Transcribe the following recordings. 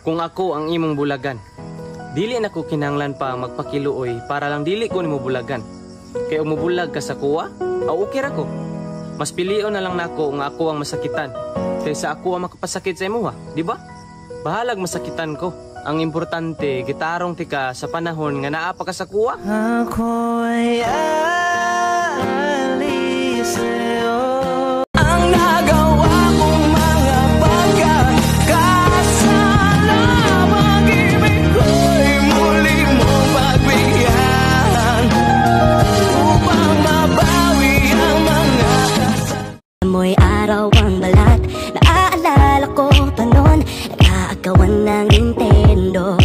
kung ako ang imong bulagan. Dili na ko kinahanglan pa magpakiluoy para lang dili ko nimo bulagan. Kay umubulag ka sa kuwa, okay ra ko. Mas pilion na lang nako nga ako ang masakitan kaysa ako ang makapasakit sa imuha, di ba? Bahalag masakitan ko. Ang importante, gitarong tika sa panahon nga naa pa ka sa kuwa. Ako'y alis sa'yo. Ang nagawa kong mga pagkakasala, pag-ibig ko'y muli mong pagbigyan upang mabawi ang mga kasalanan. Mo'y araw ang balat, naaalala ko pa noon, nag-aagawan ng Nintendo.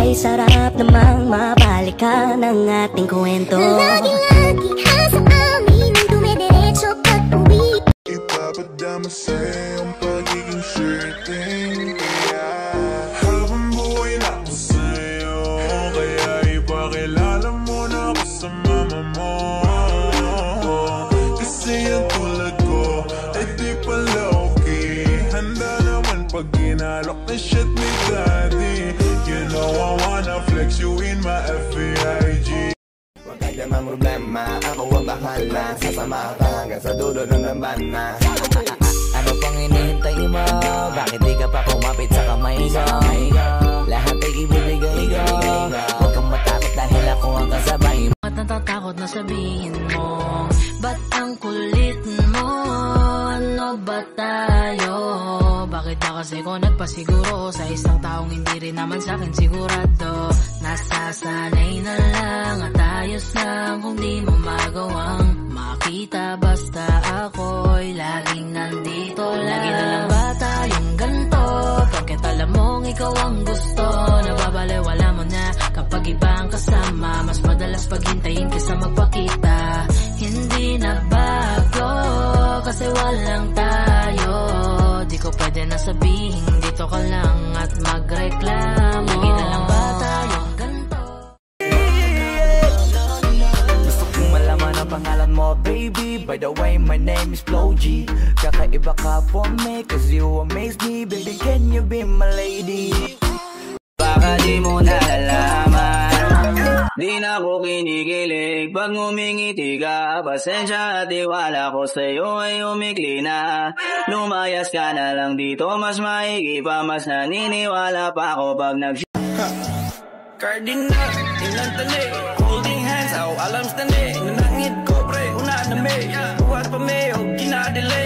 Ay sarap namang mabalikan ang ating kwento. Lagi-lagi sa amin ang dumidiretso pag-uwi. Ipapadama sa'yo ang pagiging certain. Kaya habang buhay na ako sa'yo, kaya ipakilala mo na ako sa mama mo. Kasi ang tulad ko ay di pala okay. Handa naman pag ginalok na shit ni daddy. You know I wanna flex you in my FBIG. Huwag ka naman problema, ako ang bahala. Sasama ka hanggang sa dulo ng lambana. Ano pang hinihintay mo? Bakit di ka pa kumapit sa kamay ko? Lahat ay ibibigay ko. Huwag kang matakot dahil ako ang kasabay mo. At natatakot na sabihin mo, ba't ang kulit mo? Ano ba tayo? Bakit ba kasi ko nagpasiguro sa isang taong hindi rin naman sa'kin sigurado? Nasasanay na lang at ayos lang kung di mo magawang makita. Basta ako'y laging nandito lang. Lagi na lang ba tayong ganito? Bakit alam mong ikaw ang gusto? Nababalewala mo na kapag iba ang kasama. Mas madalas paghintayin kaysa magpakita. Hindi na bago kasi walang tayo. Di ko pwede na sabihin dito ka lang at magreklamo. Lagi na lang ba tayong ganito? Gusto kong malaman ang pangalan mo, baby. By the way, my name is Flo G. Kakaiba ka for me, cause you amaze me. Baby, can you be my lady? Baka di mo nalalaman, di na ako kinikilig pag ngumingiti ka. Pasensya at tiwala ko sa'yo ay umikli na. Lumayas ka na lang dito, mas maigi pa. Mas naniniwala pa ako pag Cardinal, inantali, holding hands, aw alam stani. Nanangit ko pre, una na may buhat pa may, o ginadili.